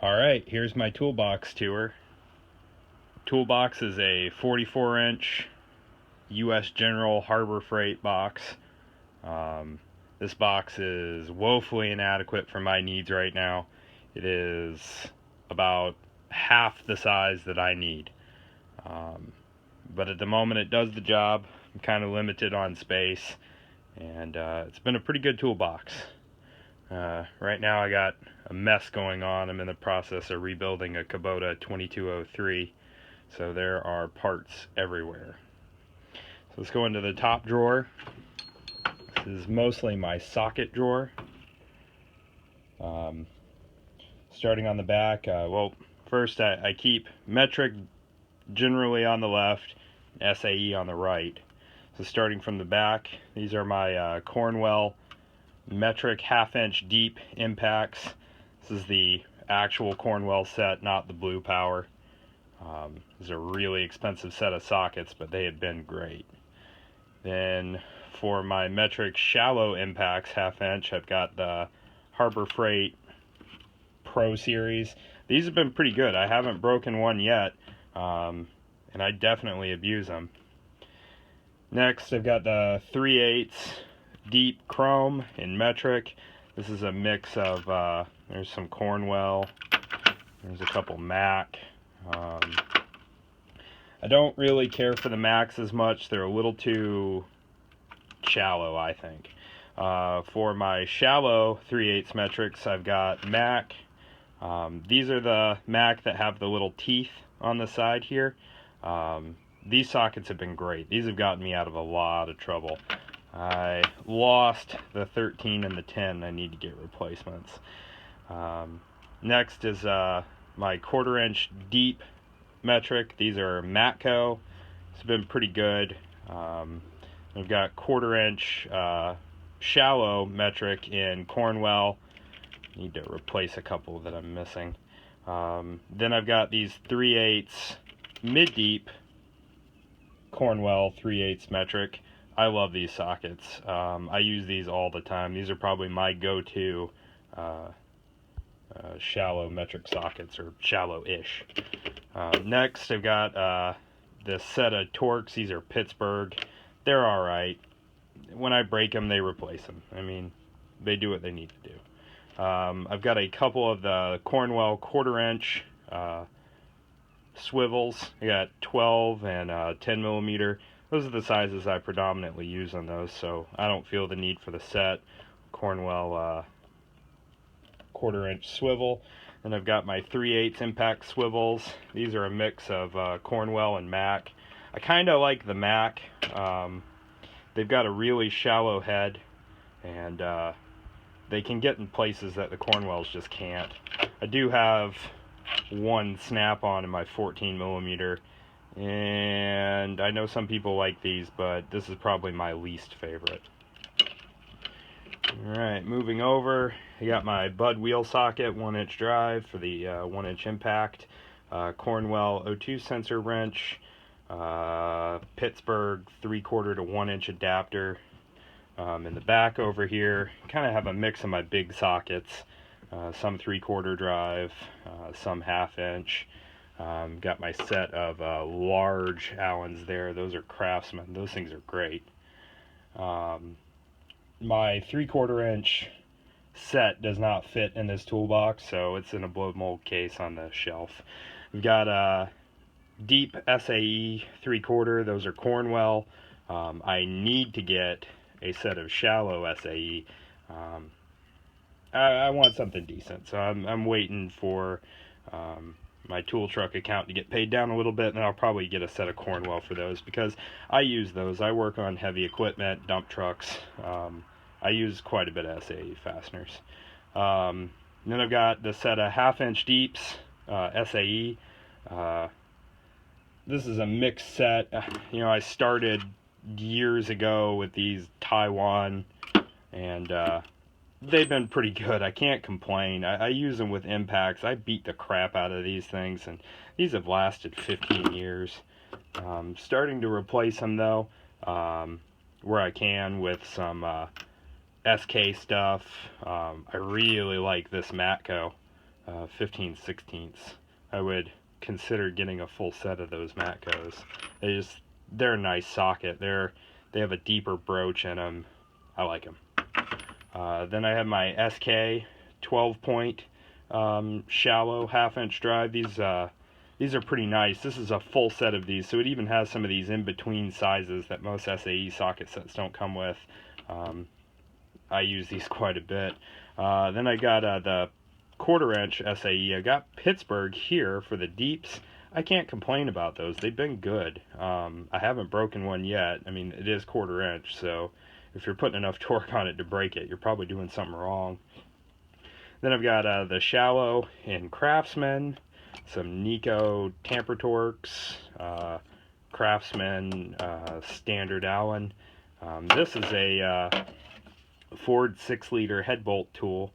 Alright, here's my toolbox tour. Toolbox is a 44-inch U.S. General Harbor Freight box. This box is woefully inadequate for my needs right now. It is about half the size that I need. But at the moment it does the job. I'm kind of limited on space, and it's been a pretty good toolbox. Right now I got a mess going on. I'm in the process of rebuilding a Kubota 2203, so there are parts everywhere. So let's go into the top drawer. This is mostly my socket drawer. Starting on the back, first I keep metric generally on the left, SAE on the right. So starting from the back, these are my Cornwell metric half-inch deep impacts. This is the actual Cornwell set, not the Blue Power. This is a really expensive set of sockets, but they have been great. Then for my metric shallow impacts half-inch, I've got the Harbor Freight Pro Series. These have been pretty good. I haven't broken one yet, and I definitely abuse them. Next, I've got the 3/8 deep chrome in metric. This is a mix of, there's some Cornwell, there's a couple Mac. I don't really care for the Macs as much. They're a little too shallow, I think. For my shallow 3/8 metrics, I've got Mac. These are the Mac that have the little teeth on the side here. These sockets have been great. These have gotten me out of a lot of trouble. I lost the 13 and the 10. I need to get replacements. Next is my 1/4-inch deep metric. These are Matco. It's been pretty good. I've got 1/4-inch shallow metric in Cornwell. Need to replace a couple that I'm missing. Then I've got these 3/8 mid-deep Cornwell 3/8 metric. I love these sockets. I use these all the time. These are probably my go-to shallow metric sockets, or shallow-ish. Next, I've got this set of Torx. These are Pittsburgh. They're alright. When I break them, they replace them. I mean, they do what they need to do. I've got a couple of the Cornwell 1/4-inch swivels. I got 12 and 10 millimeter. Those are the sizes I predominantly use on those, so I don't feel the need for the set. Cornwell 1/4-inch swivel. And I've got my 3/8 impact swivels. These are a mix of Cornwell and Mac. I kind of like the Mac. They've got a really shallow head, and they can get in places that the Cornwells just can't. I do have one snap-on in my 14 millimeter, and I know some people like these, but this is probably my least favorite. Alright, moving over, I got my Bud wheel socket, 1-inch drive for the 1-inch impact, Cornwell O2 sensor wrench, Pittsburgh 3/4 to 1-inch adapter. In the back over here, kind of have a mix of my big sockets, some 3/4 drive, some 1/2-inch. Got my set of large Allens there. Those are Craftsman. Those things are great. My 3/4-inch set does not fit in this toolbox, so it's in a blow mold case on the shelf. We've got a deep SAE 3/4. Those are Cornwell. I need to get a set of shallow SAE. I want something decent, so I'm waiting for my tool truck account to get paid down a little bit, and I'll probably get a set of Cornwell for those, because I use those. I work on heavy equipment, dump trucks. I use quite a bit of SAE fasteners. Then I've got the set of 1/2-inch deeps, SAE. This is a mixed set. You know, I started years ago with these Taiwan, and they've been pretty good. I can't complain. I use them with impacts. I beat the crap out of these things, and these have lasted 15 years. Starting to replace them, though, where I can, with some SK stuff. I really like this Matco. 15/16. I would consider getting a full set of those Matcos. They're a nice socket. They have a deeper broach in them. I like them. Then I have my SK 12-point shallow half-inch drive. These are pretty nice. This is a full set of these, so it even has some of these in-between sizes that most SAE socket sets don't come with. I use these quite a bit. Then I got the 1/4-inch SAE. I got Pittsburgh here for the deeps. I can't complain about those. They've been good. I haven't broken one yet. I mean, it is 1/4-inch, so if you're putting enough torque on it to break it, you're probably doing something wrong. Then I've got the shallow in Craftsman, some Nico tamper torques, Craftsman standard Allen. This is a Ford 6-liter head bolt tool.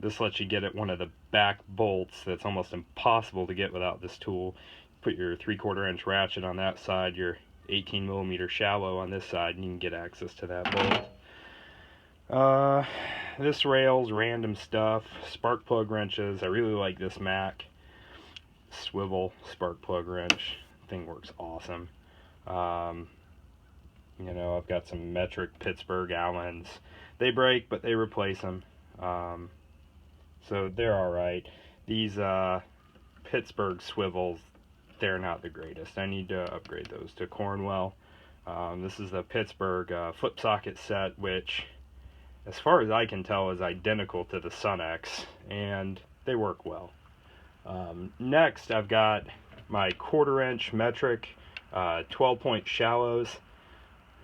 This lets you get at one of the back bolts that's almost impossible to get without this tool. Put your 3/4-inch ratchet on that side, your 18mm shallow on this side, and you can get access to that bolt. This rail's random stuff. Spark plug wrenches. I really like this Mac swivel spark plug wrench. Thing works awesome. You know, I've got some metric Pittsburgh Allens. They break, but they replace them. So they're alright. These Pittsburgh swivels, they're not the greatest. I need to upgrade those to Cornwell. This is the Pittsburgh flip socket set, which, as far as I can tell, is identical to the Sun-X, and they work well. Next, I've got my 1/4-inch metric 12-point shallows.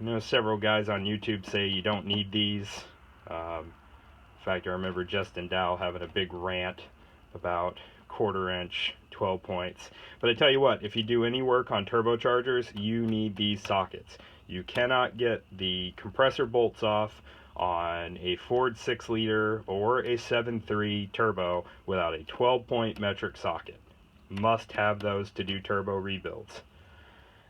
I know several guys on YouTube say you don't need these. In fact, I remember Justin Dow having a big rant about 1/4-inch 12 points. But I tell you what, if you do any work on turbochargers, you need these sockets. You cannot get the compressor bolts off on a Ford 6-liter or a 7.3 turbo without a 12-point metric socket. Must have those to do turbo rebuilds.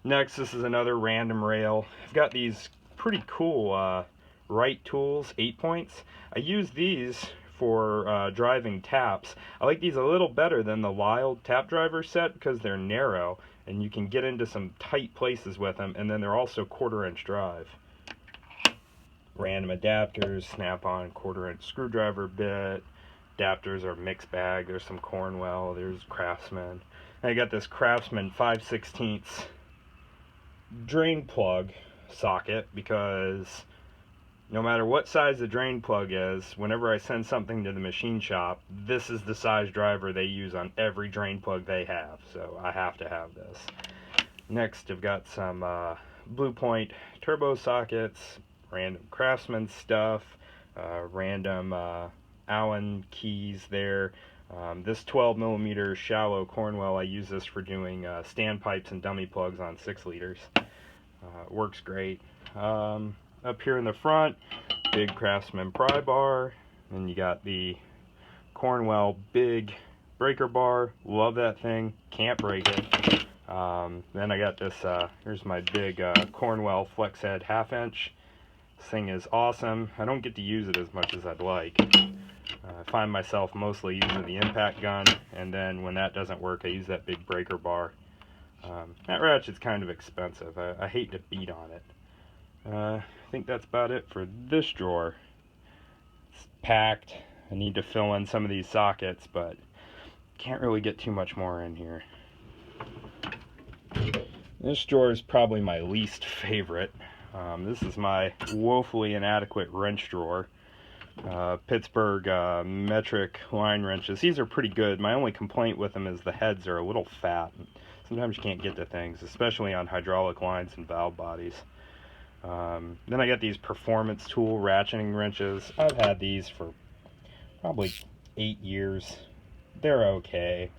Next, this is another random rail. I've got these pretty cool Wright tools, 8 points. I use these for driving taps. I like these a little better than the Lyle tap driver set because they're narrow and you can get into some tight places with them, and then they're also 1/4-inch drive. Random adapters, snap-on 1/4-inch screwdriver bit. Adapters are mixed bag. There's some Cornwell, there's Craftsman. And I got this Craftsman 5/16 drain plug socket because no matter what size the drain plug is, whenever I send something to the machine shop, this is the size driver they use on every drain plug they have, so I have to have this. Next, I've got some Blue Point turbo sockets, random Craftsman stuff, random Allen keys there. This 12mm shallow Cornwell, I use this for doing standpipes and dummy plugs on 6-liters. It works great. Up here in the front, big Craftsman pry bar. Then you got the Cornwell big breaker bar. Love that thing. Can't break it. Then I got this, here's my big Cornwell flex head 1/2-inch. This thing is awesome. I don't get to use it as much as I'd like. I find myself mostly using the impact gun, and then when that doesn't work, I use that big breaker bar. That ratchet's kind of expensive. I hate to beat on it. I think that's about it for this drawer. It's packed. I need to fill in some of these sockets, but can't really get too much more in here. This drawer is probably my least favorite. This is my woefully inadequate wrench drawer. Pittsburgh metric line wrenches. These are pretty good. My only complaint with them is the heads are a little fat. Sometimes you can't get to things, especially on hydraulic lines and valve bodies. Then I got these Performance Tool ratcheting wrenches. I've had these for probably 8 years. They're okay.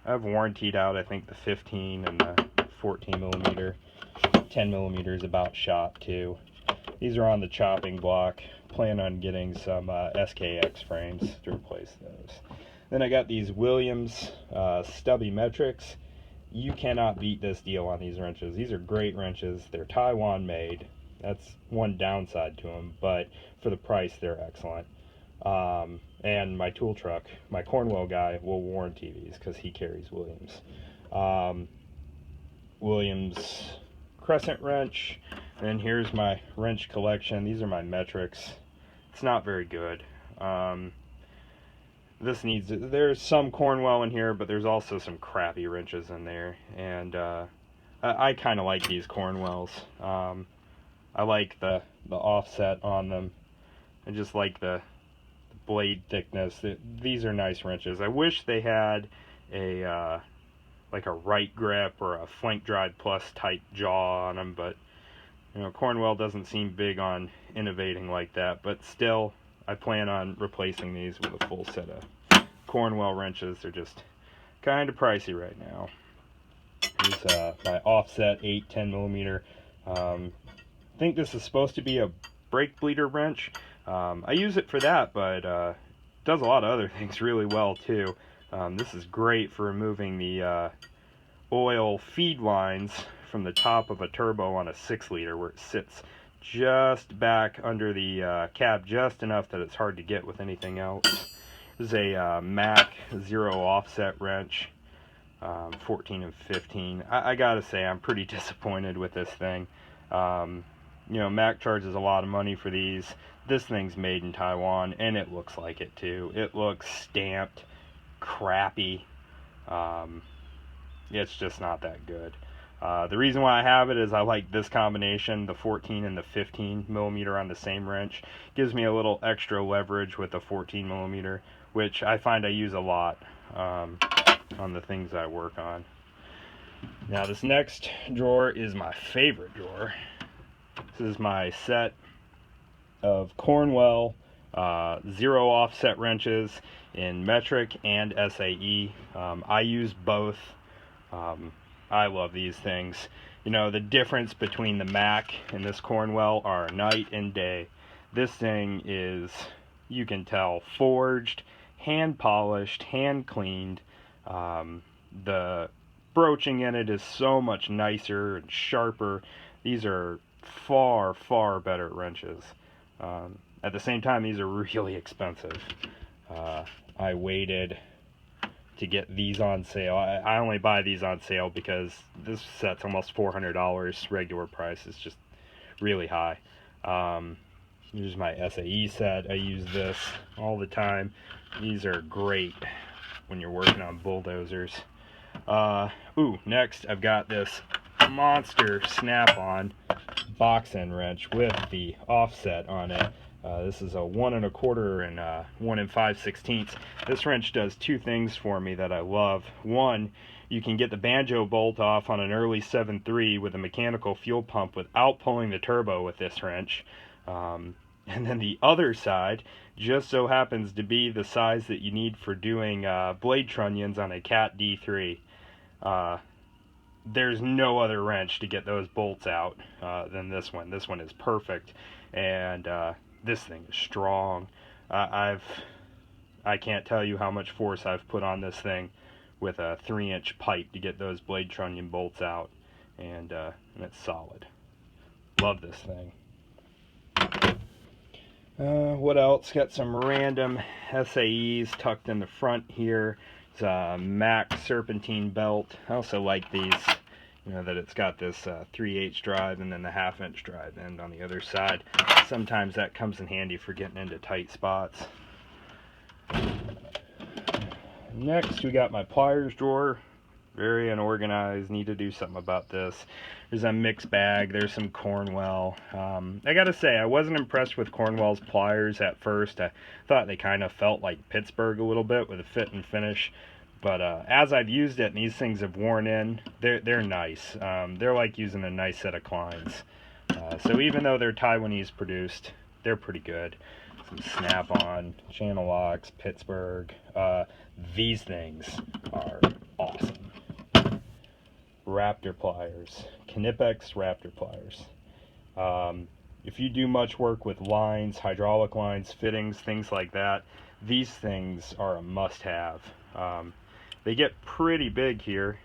I've warrantied out, I think, the 15 and the 14mm. 10mm is about shot too. These are on the chopping block. Plan on getting some SKX frames to replace those. Then I got these Williams stubby metrics. You cannot beat this deal on these wrenches. These are great wrenches. They're Taiwan made. That's one downside to them, but for the price, they're excellent. and my tool truck, my Cornwell guy, will warranty these because he carries Williams. Williams crescent wrench, and then here's my wrench collection. These are my metrics. It's not very good. There's some Cornwell in here, but there's also some crappy wrenches in there, and I kind of like these Cornwells. I like the offset on them. I just like the blade thickness. These are nice wrenches. I wish they had a like a right grip or a flank drive plus type jaw on them, but you know, Cornwell doesn't seem big on innovating like that. But still, I plan on replacing these with a full set of Cornwell wrenches. They're just kind of pricey right now. Here's my offset 8-10 millimeter. I think this is supposed to be a brake bleeder wrench. I use it for that, but it does a lot of other things really well too. This is great for removing the oil feed lines from the top of a turbo on a 6-liter, where it sits just back under the cab just enough that it's hard to get with anything else. This is a Mac zero offset wrench, 14 and 15. I gotta say, I'm pretty disappointed with this thing. You know, Mac charges a lot of money for these. This thing's made in Taiwan, and it looks like it too. It looks stamped, crappy. It's just not that good. The reason why I have it is I like this combination, the 14 and the 15 millimeter on the same wrench. Gives me a little extra leverage with the 14 millimeter, which I find I use a lot on the things I work on. Now this next drawer is my favorite drawer. This is my set of Cornwell zero offset wrenches in metric and SAE. I use both. I love these things. You know, the difference between the Mac and this Cornwell are night and day. This thing is, you can tell, forged, hand polished, hand cleaned. The broaching in it is so much nicer and sharper. These are far, far better wrenches. At the same time, these are really expensive. I waited to get these on sale. I only buy these on sale because this set's almost $400. Regular price is just really high. Here's my SAE set. I use this all the time. These are great when you're working on bulldozers. Next I've got this monster snap-on box end wrench with the offset on it. This is a 1 1/4 and 1 5/16. This wrench does two things for me that I love. One, you can get the banjo bolt off on an early 7.3 with a mechanical fuel pump without pulling the turbo with this wrench. And then the other side just so happens to be the size that you need for doing blade trunnions on a Cat D3. There's no other wrench to get those bolts out than this one. This one is perfect, and this thing is strong. I can't tell you how much force I've put on this thing with a 3-inch pipe to get those blade trunnion bolts out, and it's solid. Love this thing. What else? Got some random SAEs tucked in the front here. It's a Mac serpentine belt. I also like these, you know, that it's got this 3/8 drive and then the 1/2-inch drive end on the other side. Sometimes that comes in handy for getting into tight spots. Next, we got my pliers drawer. Very unorganized. Need to do something about this. There's a mixed bag. There's some Cornwell. I gotta say, I wasn't impressed with Cornwell's pliers at first. I thought they kind of felt like Pittsburgh a little bit with a fit and finish. But as I've used it and these things have worn in, they're nice. They're like using a nice set of Kleins. So even though they're Taiwanese produced, they're pretty good. Some Snap-on, channel locks, Pittsburgh. These things are awesome. Raptor pliers, Knipex Raptor pliers. If you do much work with lines, hydraulic lines, fittings, things like that, these things are a must-have. They get pretty big here,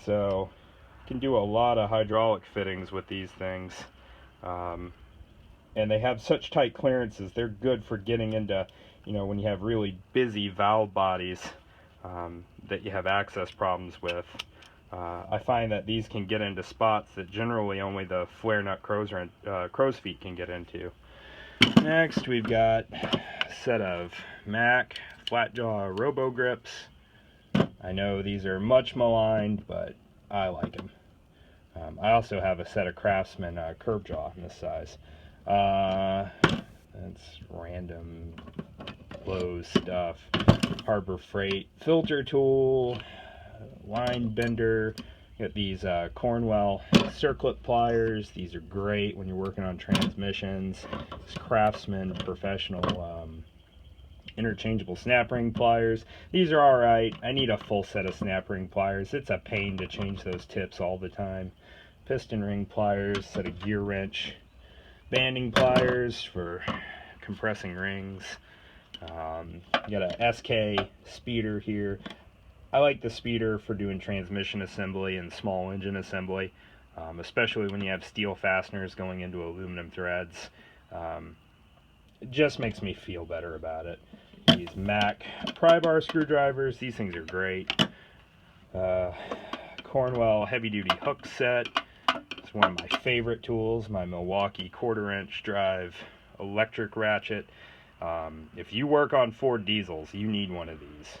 so you can do a lot of hydraulic fittings with these things. And they have such tight clearances, they're good for getting into you know, when you have really busy valve bodies that you have access problems with. I find that these can get into spots that generally only the flare nut crow's feet can get into. Next, we've got a set of Mac flat jaw robo grips. I know these are much maligned, but I like them. I also have a set of Craftsman curve jaw in this size. That's random Lowe's stuff. Harbor Freight filter tool, line bender. Got these Cornwell circlip pliers. These are great when you're working on transmissions. These Craftsman professional interchangeable snap ring pliers. These are alright. I need a full set of snap ring pliers. It's a pain to change those tips all the time. Piston ring pliers, set of gear wrench. Banding pliers for compressing rings. Got a SK speeder here. I like the speeder for doing transmission assembly and small engine assembly, especially when you have steel fasteners going into aluminum threads. It just makes me feel better about it. These Mac pry bar screwdrivers, these things are great. Cornwell heavy duty hook set. It's one of my favorite tools. My Milwaukee 1/4 inch drive electric ratchet. If you work on Ford diesels, you need one of these.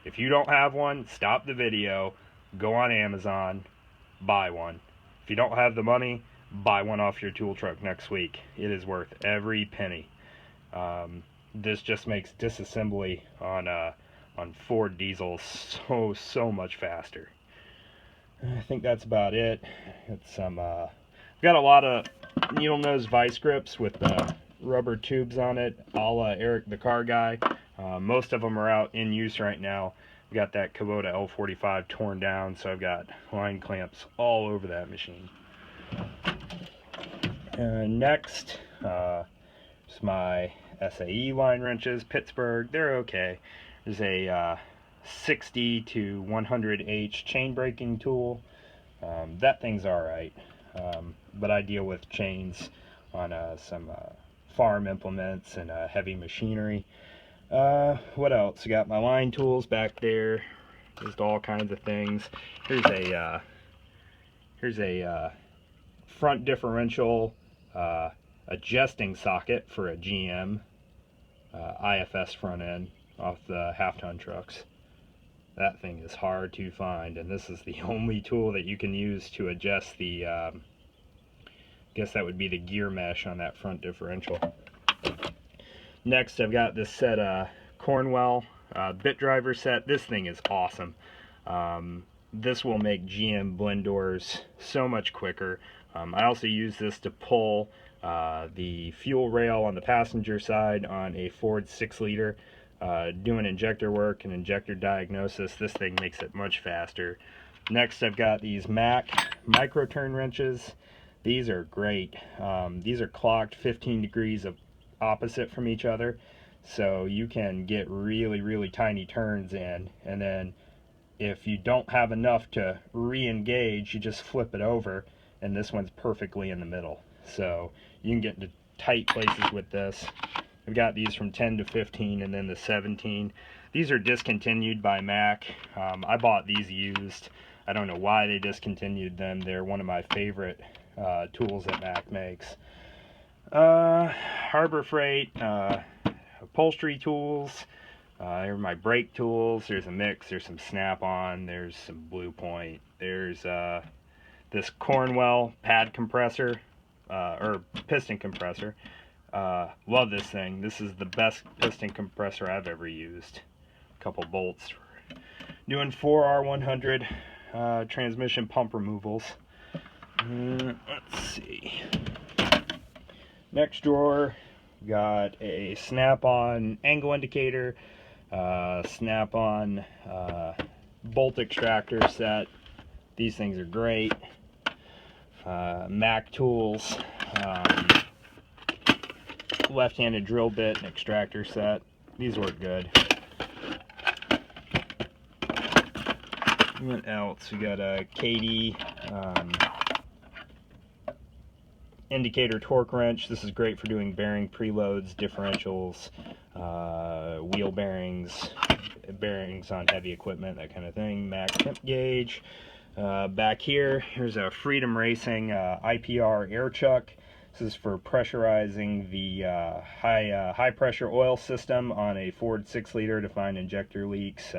If you don't have one, stop the video, go on Amazon, buy one. If you don't have the money, buy one off your tool truck next week. It is worth every penny. This just makes disassembly on Ford diesels so much faster. I think that's about it. It's got a lot of needle nose vice grips with rubber tubes on it, a la Eric the Car Guy. Most of them are out in use right now. I've got that Kubota L45 torn down, so I've got line clamps all over that machine. Next is my SAE line wrenches, Pittsburgh. They're okay. There's a 60 to 100H chain braking tool. That thing's alright, but I deal with chains on some farm implements and heavy machinery. What else? I got my line tools back there, just all kinds of things. Here's a front differential adjusting socket for a GM IFS front end off the half-ton trucks. That thing is hard to find, and this is the only tool that you can use to adjust the guess that would be the gear mesh on that front differential. Next, I've got this set of Cornwell bit driver set. This thing is awesome. This will make GM blend doors so much quicker. I also use this to pull the fuel rail on the passenger side on a Ford 6-liter. Doing injector work and injector diagnosis, this thing makes it much faster. Next, I've got these Mac micro turn wrenches. These are great. These are clocked 15 degrees of opposite from each other, so you can get really tiny turns in, and then if you don't have enough to re-engage, you just flip it over, and this one's perfectly in the middle. So you can get into tight places with this. I've got these from 10 to 15 and then the 17. These are discontinued by Mac. I bought these used. I don't know why they discontinued them. They're one of my favorite tools that Mac makes. Harbor Freight upholstery tools. Here are my brake tools. There's a mix. There's some Snap-on. There's some Blue Point. There's this Cornwell pad compressor or piston compressor. Love this thing. This is the best piston compressor I've ever used. A couple bolts for doing 4R100 transmission pump removals. Let's see. Next drawer, got a Snap-on angle indicator, Snap-on bolt extractor set. These things are great. Mac tools. Left-handed drill bit and extractor set. These work good. What else? We got a KD indicator torque wrench. This is great for doing bearing preloads, differentials, wheel bearings, bearings on heavy equipment, that kind of thing. Mac temp gauge. Back here, here's a Freedom Racing IPR air chuck. This is for pressurizing the high pressure oil system on a Ford 6-liter to find injector leaks,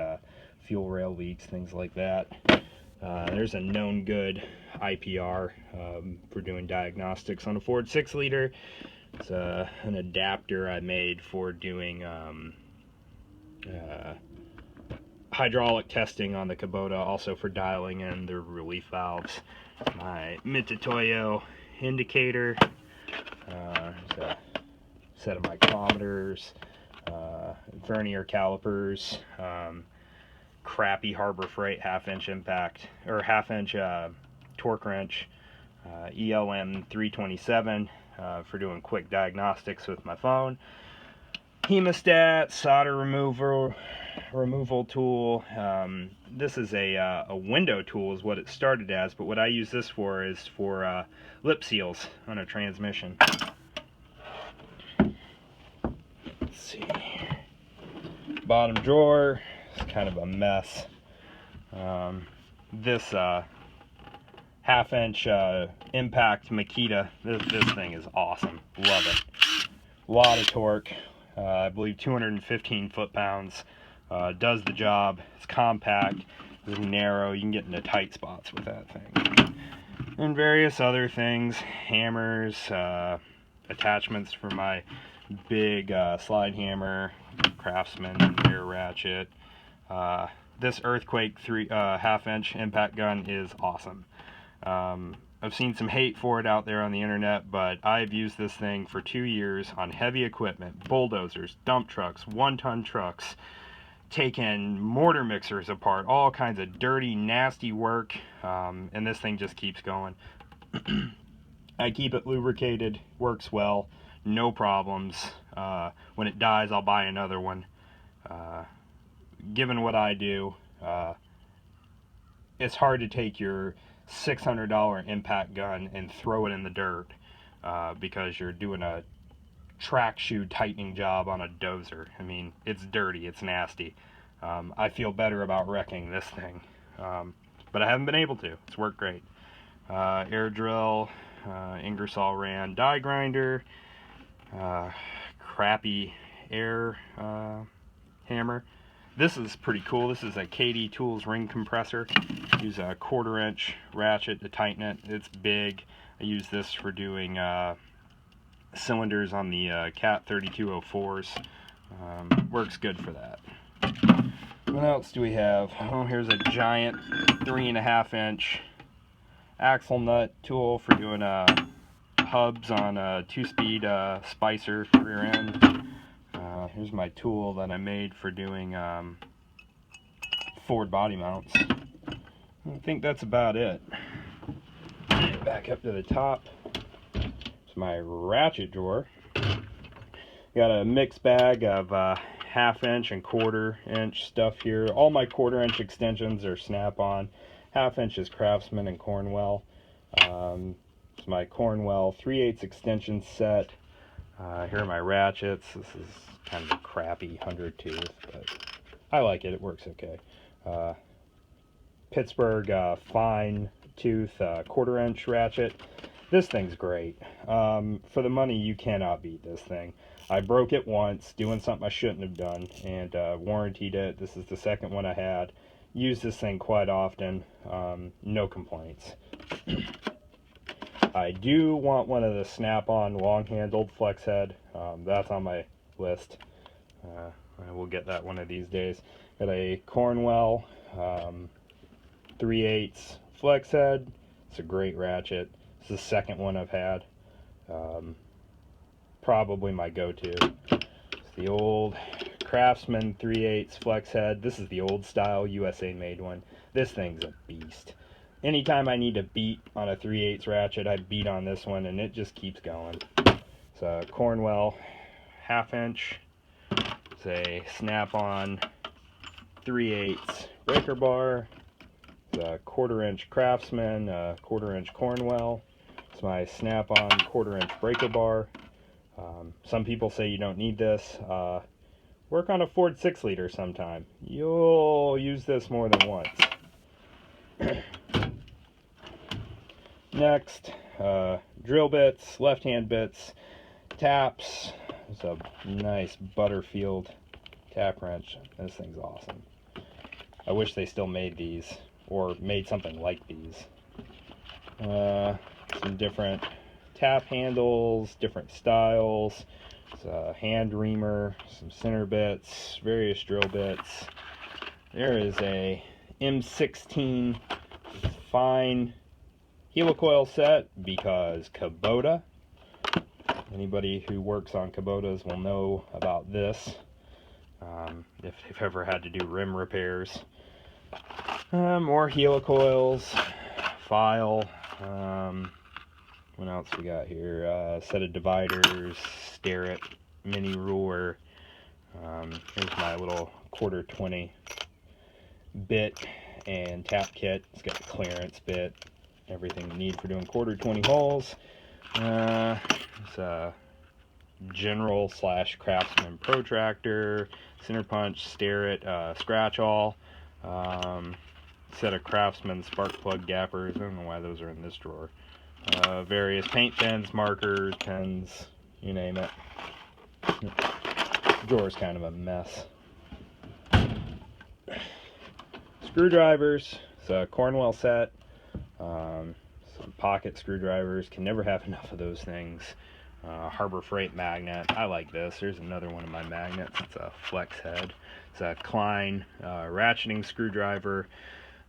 fuel rail leaks, things like that. There's a known good IPR for doing diagnostics on a Ford 6-liter. It's an adapter I made for doing hydraulic testing on the Kubota, also for dialing in the relief valves. My Mitutoyo indicator. There's a set of micrometers, vernier calipers, crappy Harbor Freight half-inch impact or half-inch torque wrench, ELM 327 for doing quick diagnostics with my phone. Hemostat, solder removal tool. This is a window tool is what it started as, but what I use this for is for lip seals on a transmission. Let's see. Bottom drawer is kind of a mess. This half-inch impact Makita, this thing is awesome. Love it. A lot of torque. I believe 215 foot-pounds. Does the job. It's compact. It's narrow. You can get into tight spots with that thing. And various other things. Hammers. Attachments for my big slide hammer. Craftsman air ratchet. This Earthquake half-inch impact gun is awesome. I've seen some hate for it out there on the internet, but I've used this thing for 2 years on heavy equipment, bulldozers, dump trucks, one-ton trucks, taken mortar mixers apart, all kinds of dirty, nasty work, and this thing just keeps going. I keep it lubricated, works well, no problems. When it dies, I'll buy another one. Given what I do, it's hard to take your $600 impact gun and throw it in the dirt because you're doing a track shoe tightening job on a dozer. I mean, it's dirty, it's nasty. I feel better about wrecking this thing, but I haven't been able to. It's worked great. Air drill, Ingersoll Rand die grinder, crappy air hammer. This is pretty cool. This is a KD Tools ring compressor. Use a 1/4 inch ratchet to tighten it. It's big. I use this for doing cylinders on the Cat 3204s. Works good for that. What else do we have? Oh, here's a giant 3.5 inch axle nut tool for doing hubs on a 2-speed Spicer rear end. Here's my tool that I made for doing Ford body mounts. I think that's about it. Back up to the top. It's my ratchet drawer. Got a mixed bag of 1/2 inch and 1/4 inch stuff here. All my 1/4 inch extensions are snap-on. 1/2 inch is Craftsman and Cornwell. It's my Cornwell 3/8 extension set. Here are my ratchets. This is kind of a crappy 100 tooth, but I like it. It works okay. Pittsburgh fine tooth 1/4 inch ratchet. This thing's great. For the money, you cannot beat this thing. I broke it once doing something I shouldn't have done and warrantied it. This is the second one I had. Use this thing quite often. No complaints. I do want one of the snap-on long-handled flex head. That's on my list. I will get that one of these days. Got a Cornwell 3/8 flex head. It's a great ratchet. It's the second one I've had. Probably my go-to. It's the old Craftsman 3/8 flex head. This is the old style USA made one. This thing's a beast. Anytime I need to beat on a 3/8 ratchet, I beat on this one and it just keeps going. It's a Cornwell 1/2 inch. It's a snap-on 3/8 breaker bar. It's a 1/4 inch Craftsman, 1/4 inch Cornwell. It's my snap-on 1/4 inch breaker bar. Some people say you don't need this. work on a Ford 6-liter sometime. You'll use this more than once. Next, drill bits, left-hand bits, taps. It's a nice Butterfield tap wrench. This thing's awesome. I wish they still made these, or made something like these. Some different tap handles, different styles. It's a hand reamer, some center bits, various drill bits. There is a M16 fine helicoil set because Kubota. Anybody who works on Kubotas will know about this. If they've ever had to do rim repairs. More helicoils, file. What else we got here? Set of dividers, Starrett mini ruler. Here's my little 1/4 bit and tap kit. It's got the clearance bit, everything you need for doing 1/4 holes. It's a General / Craftsman protractor, center punch, Starrett, scratch all. Set of Craftsman spark plug gappers. I don't know why those are in this drawer. Various paint pens, markers, pens, you name it. The drawer's kind of a mess. Screwdrivers. It's a Cornwell set. Some pocket screwdrivers. Can never have enough of those things. Harbor Freight magnet. I like this. There's another one of my magnets. It's a flex head. It's a Klein ratcheting screwdriver.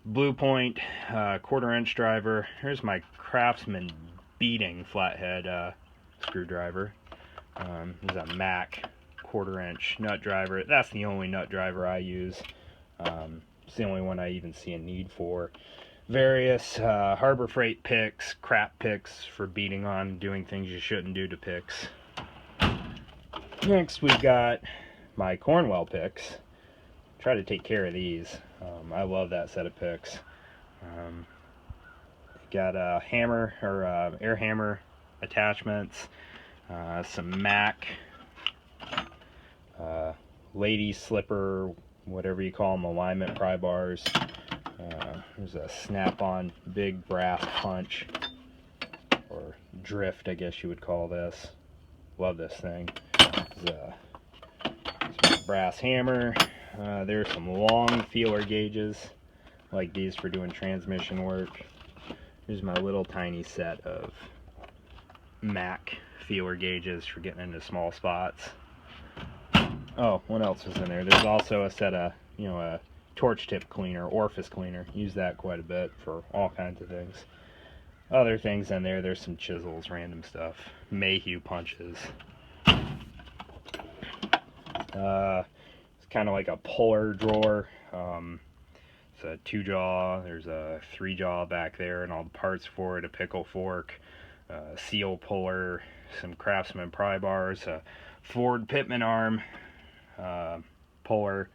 Blue Point 1/4" driver. Here's my Craftsman beating flathead screwdriver. There's a Mac 1/4" nut driver. That's the only nut driver I use. It's the only one I even see a need for. Various Harbor Freight picks, crap picks for beating on, doing things you shouldn't do to picks. Next we've got my Cornwell picks. Try to take care of these. I love that set of picks. Got a hammer or air hammer attachments, some Mac lady slipper, whatever you call them, alignment pry bars. There's a snap-on big brass punch, or drift I guess you would call this. Love this thing. There's a brass hammer. There's some long feeler gauges, like these for doing transmission work. Here's my little tiny set of Mac feeler gauges for getting into small spots. Oh, what else was in there? There's also a set of, a torch tip cleaner, orifice cleaner. Use that quite a bit for all kinds of things. Other things in there, there's some chisels, random stuff. Mayhew punches. It's kind of like a puller drawer. It's a 2-jaw, there's a 3-jaw back there and all the parts for it, a pickle fork, seal puller, some Craftsman pry bars, a Ford Pitman arm puller.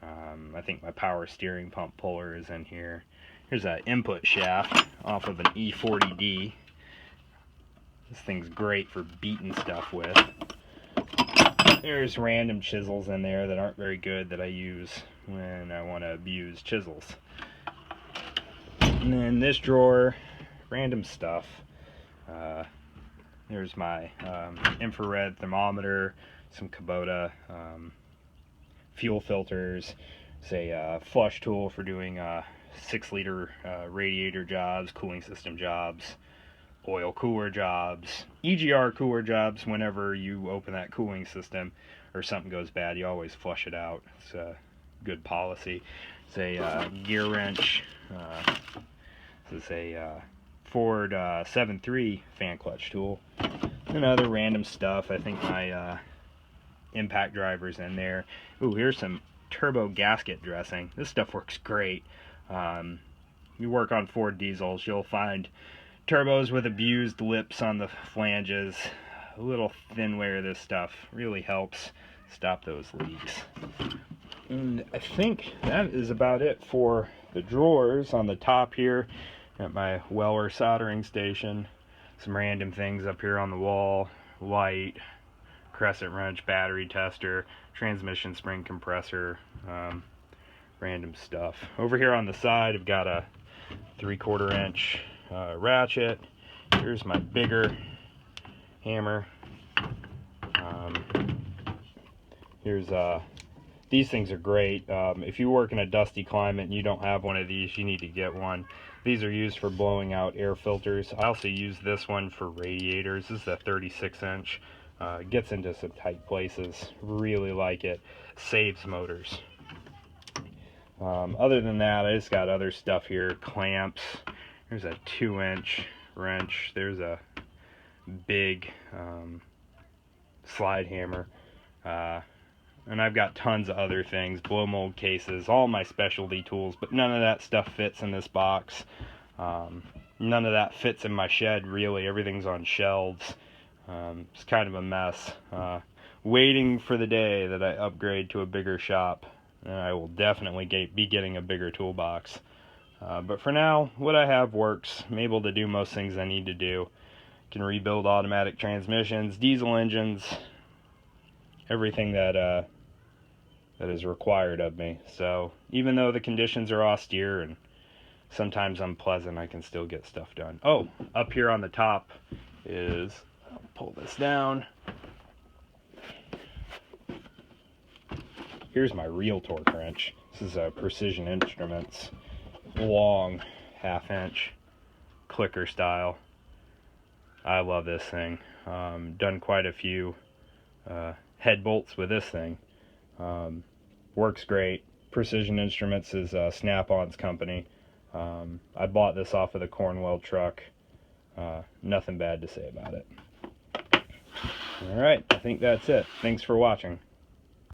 I think my power steering pump puller is in here. Here's an input shaft off of an E40D. This thing's great for beating stuff with. There's random chisels in there that aren't very good that I use when I want to abuse chisels. And then this drawer, random stuff. There's my infrared thermometer, some Kubota fuel filters. It's a flush tool for doing 6-liter radiator jobs, cooling system jobs, oil cooler jobs, EGR cooler jobs. Whenever you open that cooling system or something goes bad, you always flush it out. It's a good policy. It's a gear wrench. This is a Ford 7.3 fan clutch tool. And other random stuff. I think my impact driver's in there. Ooh, here's some turbo gasket dressing. This stuff works great. You work on Ford diesels, you'll find turbos with abused lips on the flanges. A little thin layer of this stuff really helps stop those leaks. And I think that is about it for the drawers. On the top here, got my Weller soldering station. Some random things up here on the wall. Light, crescent wrench, battery tester, transmission spring compressor, random stuff. Over here on the side, I've got a 3/4 inch ratchet. Here's my bigger hammer. Here's these things are great. If you work in a dusty climate and you don't have one of these, you need to get one. These are used for blowing out air filters. I also use this one for radiators. This is a 36 inch. Gets into some tight places. Really like it. Saves motors. Other than that, I just got other stuff here. Clamps. There's a 2-inch wrench. There's a big slide hammer. And I've got tons of other things, blow mold cases, all my specialty tools, but none of that stuff fits in this box. None of that fits in my shed, really. Everything's on shelves. It's kind of a mess. Waiting for the day that I upgrade to a bigger shop. I will definitely be getting a bigger toolbox. But for now, what I have works. I'm able to do most things I need to do. Can rebuild automatic transmissions, diesel engines, everything that is required of me. So even though the conditions are austere and sometimes unpleasant, I can still get stuff done. Oh, up here on the top is, I'll pull this down. Here's my real torque wrench. This is a Precision Instruments long 1/2 inch clicker style. I love this thing. Done quite a few head bolts with this thing. Works great. Precision Instruments is Snap-on's company. I bought this off of the Cornwell truck. Nothing bad to say about it. Alright, I think that's it. Thanks for watching.